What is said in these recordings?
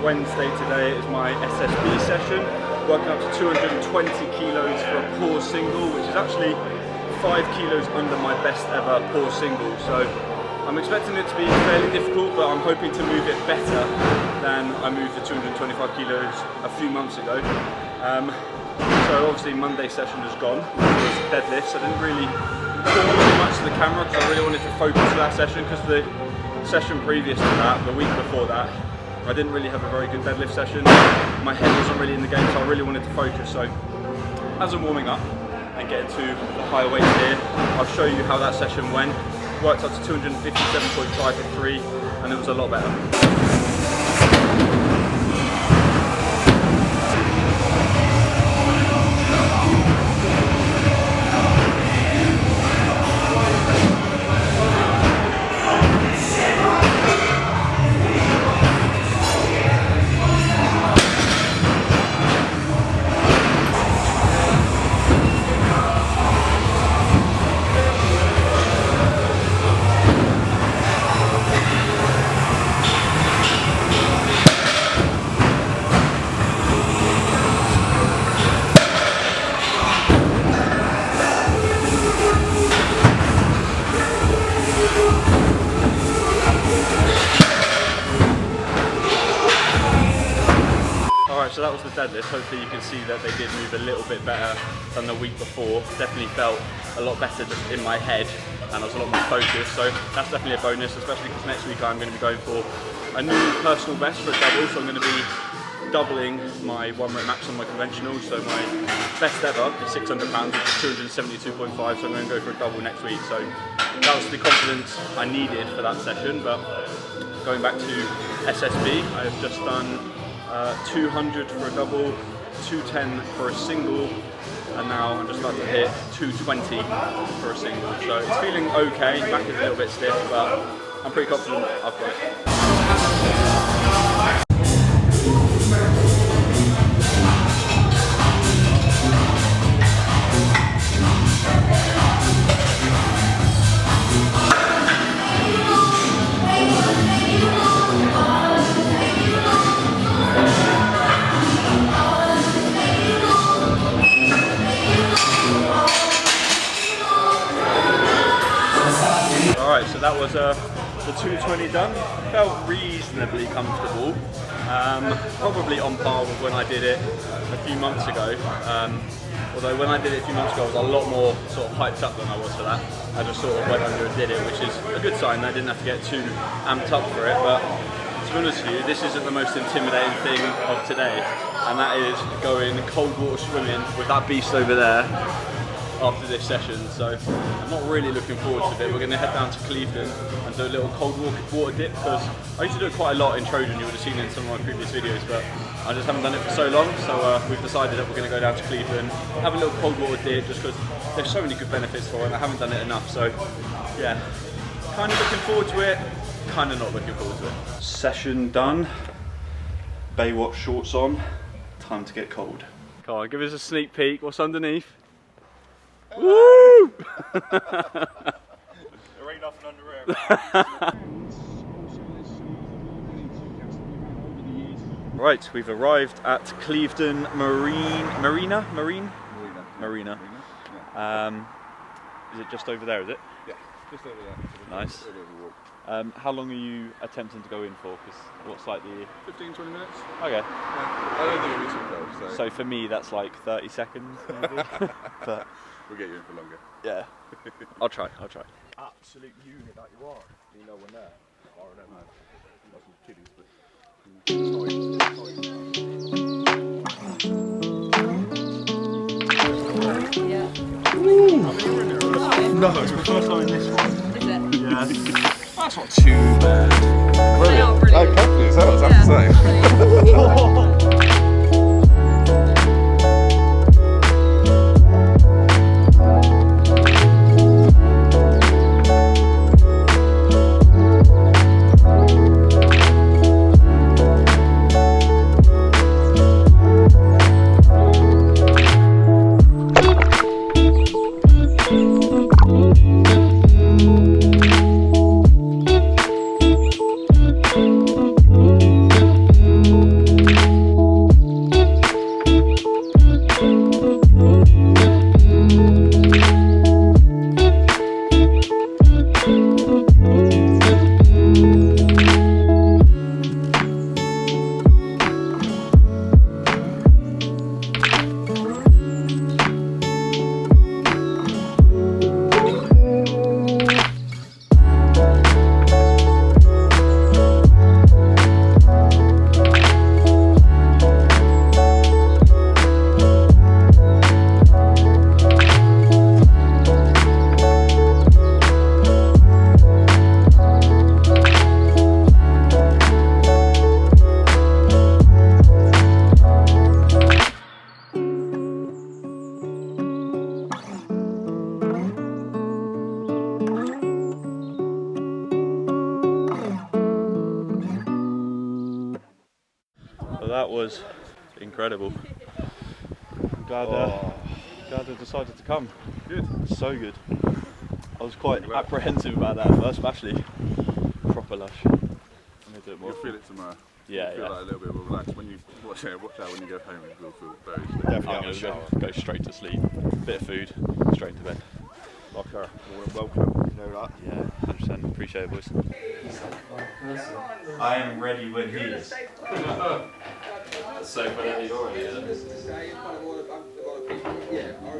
Wednesday today. It's my SSB session, working up to 220 kilos for a pause single, which is actually 5 kilos under my best ever pause single. So I'm expecting it to be fairly difficult, but I'm hoping to move it better than I moved the 225 kilos a few months ago. So obviously Monday session has gone. It was deadlifts. I didn't really talk too much to the camera because I really wanted to focus for that session, because the session previous to that, the week before that, I didn't really have a very good deadlift session. My head wasn't really in the game, so I really wanted to focus. So as I'm warming up and getting to the higher weights here, I'll show you how that session went. Worked up to 257.5 for 3, and it was a lot better. So that was the deadlift. Hopefully you can see that they did move a little bit better than the week before. Definitely felt a lot better just in my head, and I was a lot more focused. So that's definitely a bonus, especially because next week I'm going to be going for a new personal best for a double. So I'm going to be doubling my 1 rep max on my conventional. So my best ever is 600 pounds, which is 272.5. So I'm going to go for a double next week. So that was the confidence I needed for that session. But going back to SSB, I've just done 200 for a double, 210 for a single, and now I'm just about to hit 220 for a single. So it's feeling okay, back is a little bit stiff, but I'm pretty confident I've got it. Alright, so that was the 220 done. Felt reasonably comfortable, probably on par with when I did it a few months ago. Although when I did it a few months ago, I was a lot more sort of hyped up than I was for that. I just sort of went under and did it, which is a good sign. I didn't have to get too amped up for it, but to be honest with you, this isn't the most intimidating thing of today, and that is going cold water swimming with that beast over there after this session. So I'm not really looking forward to it. We're going to head down to Cleveland and do a little cold water dip, because I used to do it quite a lot in Trojan. You would have seen it in some of my previous videos, but I just haven't done it for so long. So we've decided that we're going to go down to Cleveland, have a little cold water dip, just because there's so many good benefits for it and I haven't done it enough. So yeah, kind of looking forward to it, kind of not looking forward to it. Session done, Baywatch shorts on, time to get cold. Come on, give us a sneak peek. What's underneath? Woo! There ain't nothing under there. Right, we've arrived at Cleveland Marina. Is it just over there, is it? Yeah, just over there. Nice. How long are you attempting to go in for? Because what's like the... 15-20 minutes. Okay. Yeah. I don't think it'll be too close. So for me that's like 30 seconds maybe. But we'll get you in for longer. Yeah. I'll try. Absolute unit that you are. You know when there. I don't know. That's some kiddies, but... No, it's the first time in this one. Is it? Yeah. That's not too bad. Brilliant. Brilliant. Comfy as hell, I have to say. was incredible. I'm glad, glad I decided to come. Good. So good. I was quite apprehensive about that at first, but actually, proper lush. I'm gonna do it more. You'll feel it tomorrow. Yeah, You'll feel like a little bit more relaxed. When you watch out when you go home, you'll feel very sleepy. Definitely I'm gonna go straight to sleep. Bit of food, straight to bed. Like a welcome, you know that. Yeah, 100%. Appreciate it, boys. I am ready when he is. So whatever you're already in.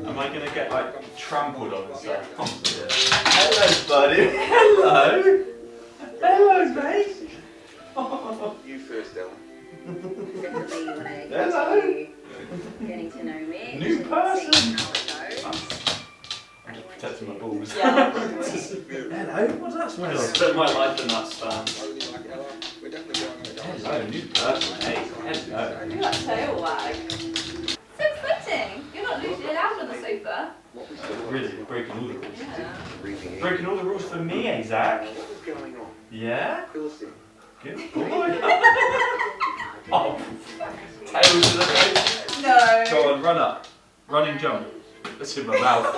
Am I gonna get like trampled on and stuff? Hello, buddy. Hello. Hello, mate. You first, Ellen. Hello. Getting to know me. New person. See how it goes. I'm just protecting my balls. Yeah. Hello, what's that smell? I spent my life in that stand. Hello, new person. Hey, hello. Look at that tail wag. So exciting. You're not losing it out on the sofa. Really, breaking all the rules. Yeah. Breaking all the rules for me, eh, Zach? What's going on? Yeah? Philistine. Good boy. Oh, tails to the face. No. Go on, run up. Running jump. That's in my mouth.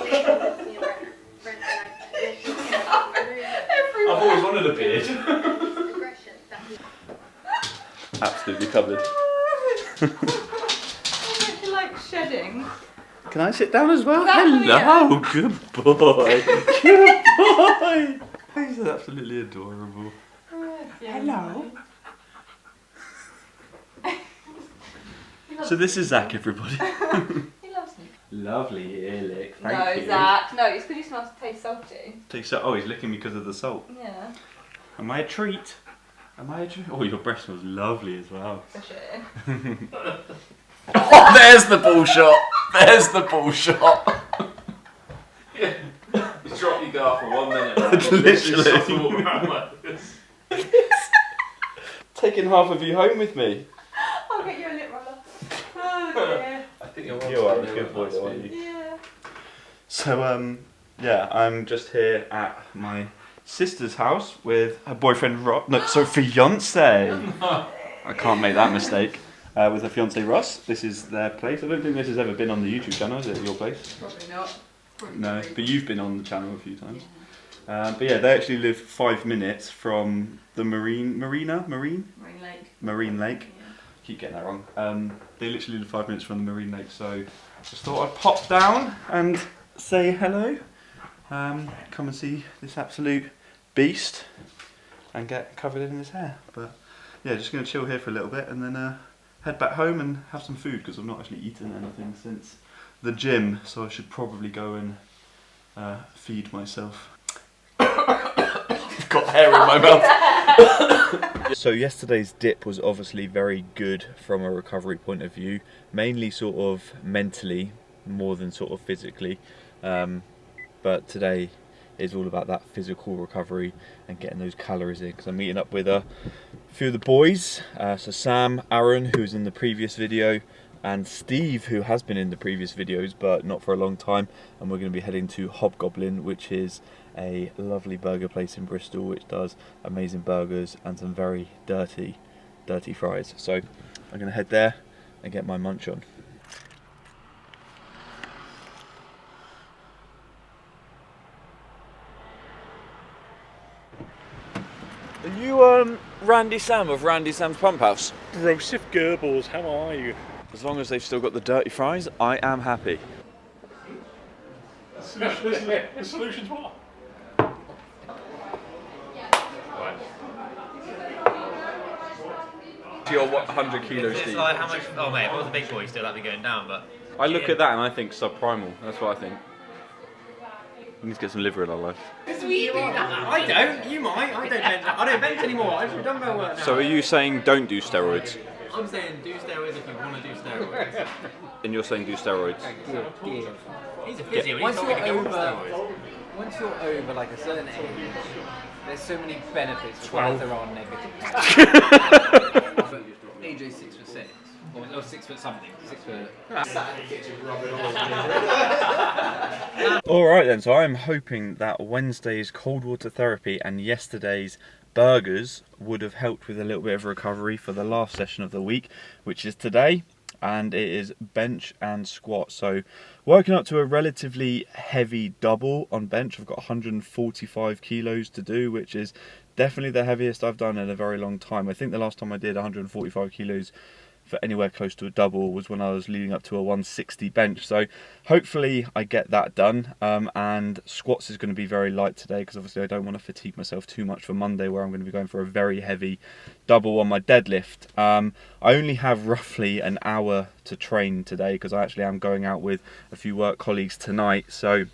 I've always wanted a beard. Absolutely covered. You like shedding? Can I sit down as well? Exactly, Hello, good boy. Good boy. He's absolutely adorable. Hello. So this is Zach, everybody. He loves me. Lovely ear lick. No, Thank you. Zach. No, it's because you smell taste salty. Oh, he's licking me because of the salt. Yeah. Am I a treat? Am I a treat? Oh, your breath smells lovely as well. For sure. Oh, there's the ball shot. There's the ball shot. He's dropped your dart for 1 minute. Literally. Taking half of you home with me. I'll get you a lip roller. Oh dear. I think You are a good boy, though, aren't you? Yeah. So, yeah, I'm just here at my sister's house with her boyfriend Ross. No, so fiance. I can't make that mistake. With her fiance Ross. This is their place. I don't think this has ever been on the YouTube channel, is it? Your place? Probably not. Probably No, not. but you've been on the channel a few times. But yeah, they actually live 5 minutes from the Marine Lake. Yeah. Keep getting that wrong. They literally live 5 minutes from the Marine Lake, so just thought I'd pop down and say hello. Come and see this absolute beast and get covered in his hair. But yeah, just going to chill here for a little bit and then head back home and have some food because I've not actually eaten anything since the gym, so I should probably go and feed myself. I've got hair in my mouth. So yesterday's dip was obviously very good from a recovery point of view, mainly sort of mentally more than sort of physically, but today is all about that physical recovery and getting those calories in because I'm meeting up with a few of the boys, so Sam, Aaron, who was in the previous video, and Steve, who has been in the previous videos but not for a long time, and we're going to be heading to Hob Goblin, which is a lovely burger place in Bristol which does amazing burgers and some very dirty fries. So I'm going to head there and get my munch on. Are you Randy Sam of Randy Sam's Pump House? Joseph Goebbels, how are you? As long as they've still got the dirty fries, I am happy. The solution's what? You're what, 100 kilos It's deep? like how much? Oh mate, if I was a big boy, still that'd be going down. But I look at that and I think subprimal. That's what I think. We need to get some liver in our life. I don't. You might. I don't bench. I don't bench anymore. I do dumbbell work now. So are you saying don't do steroids? I'm saying do steroids if you want to do steroids. And you're saying do steroids? He's a physio. He's not going to go on steroids. Once you're over like a certain age, there's so many benefits, whereas there are negatives. AJ's 6'6", or 6 foot something, 6 foot. Alright then, so I'm hoping that Wednesday's cold water therapy and yesterday's burgers would have helped with a little bit of recovery for the last session of the week, which is today, and it is bench and squat. So working up to a relatively heavy double on bench. I've got 145 kilos to do, which is definitely the heaviest I've done in a very long time. I think the last time I did 145 kilos for anywhere close to a double was when I was leading up to a 160 bench. So hopefully I get that done. And squats is going to be very light today, because obviously I don't want to fatigue myself too much for Monday, where I'm going to be going for a very heavy double on my deadlift. I only have roughly an hour to train today, because I actually am going out with a few work colleagues tonight. So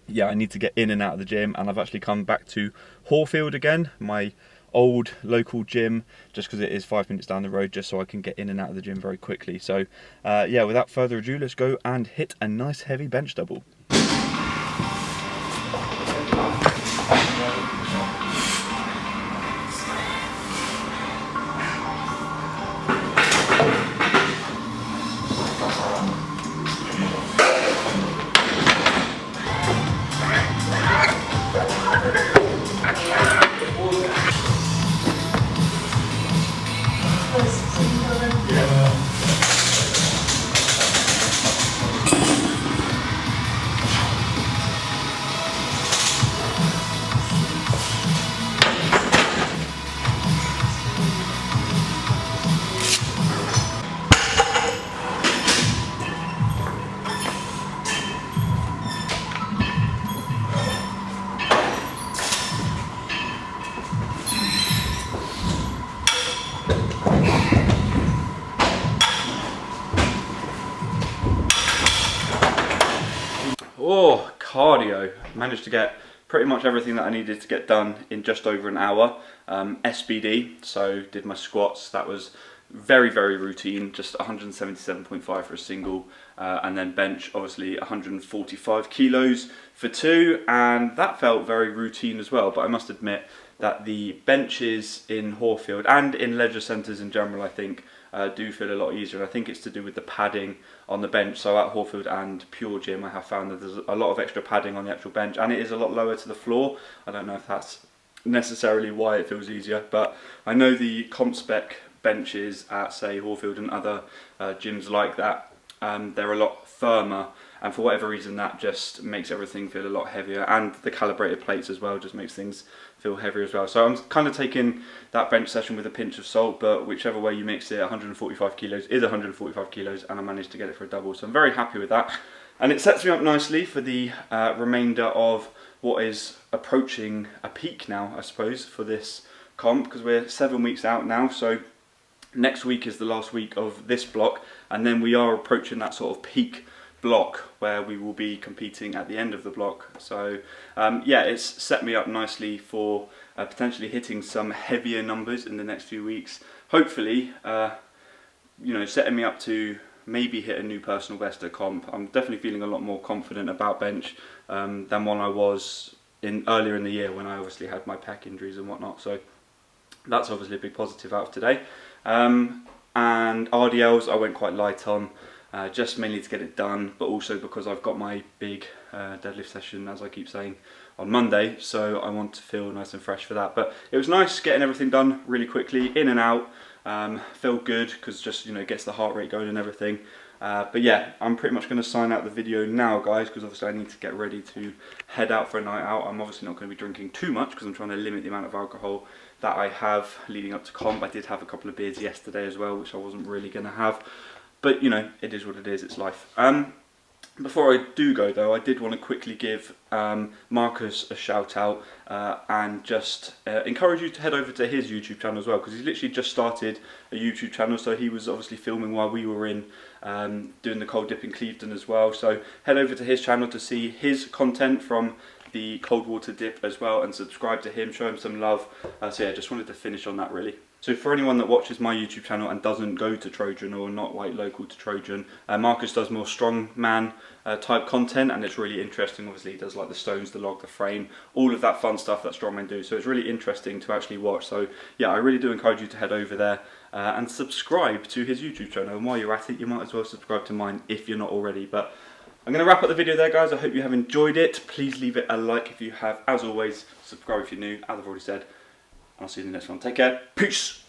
yeah, I need to get in and out of the gym, and I've actually come back to Horfield again, my old local gym, just because it is 5 minutes down the road, just so I can get in and out of the gym very quickly. So yeah, without further ado, let's go and hit a nice heavy bench double. Oh, cardio. Managed to get pretty much everything that I needed to get done in just over an hour. SBD, so did my squats. That was very routine, just 177.5 for a single, and then bench, obviously 145 kilos for two, and that felt very routine as well. But I must admit that the benches in Horfield and in leisure centres in general, I think, do feel a lot easier, and I think it's to do with the padding on the bench. So at Horfield and Pure Gym, I have found that there's a lot of extra padding on the actual bench, and it is a lot lower to the floor. I don't know if that's necessarily why it feels easier, but I know the comp spec benches at, say, Horfield and other gyms like that, they're a lot firmer, and for whatever reason that just makes everything feel a lot heavier, and the calibrated plates as well just makes things feel heavier as well. So I'm kind of taking that bench session with a pinch of salt, but whichever way you mix it, 145 kilos is 145 kilos, and I managed to get it for a double, so I'm very happy with that. And it sets me up nicely for the remainder of what is approaching a peak now, I suppose, for this comp, because we're 7 weeks out now. So next week is the last week of this block, and then we are approaching that sort of peak block where we will be competing at the end of the block. So yeah, it's set me up nicely for potentially hitting some heavier numbers in the next few weeks. Hopefully, you know, setting me up to maybe hit a new personal best at comp. I'm definitely feeling a lot more confident about bench than when I was earlier in the year, when I obviously had my pec injuries and whatnot. So that's obviously a big positive out of today. And RDLs I went quite light on, just mainly to get it done, but also because I've got my big deadlift session, as I keep saying, on Monday, so I want to feel nice and fresh for that. But it was nice getting everything done really quickly, in and out. Felt good, because just, you know, gets the heart rate going and everything. But yeah, I'm pretty much going to sign out the video now, guys, because obviously I need to get ready to head out for a night out. I'm obviously not going to be drinking too much, because I'm trying to limit the amount of alcohol that I have leading up to comp. I did have a couple of beers yesterday as well, which I wasn't really going to have. But, you know, it is what it is, it's life. Before I do go though, I did want to quickly give Marcus a shout out and just encourage you to head over to his YouTube channel as well, because he's literally just started a YouTube channel. So he was obviously filming while we were in doing the cold dip in Clevedon as well. So head over to his channel to see his content from the cold water dip as well, and subscribe to him, show him some love. So yeah, just wanted to finish on that really. So for anyone that watches my YouTube channel and doesn't go to Trojan, or not like local to Trojan, Marcus does more strongman type content, and it's really interesting. Obviously he does like the stones, the log, the frame, all of that fun stuff that strongmen do. So it's really interesting to actually watch. So yeah, I really do encourage you to head over there and subscribe to his YouTube channel. And while you're at it, you might as well subscribe to mine if you're not already. But I'm going to wrap up the video there, guys. I hope you have enjoyed it. Please leave it a like if you have. As always, subscribe if you're new, as I've already said. I'll see you in the next one. Take care. Peace.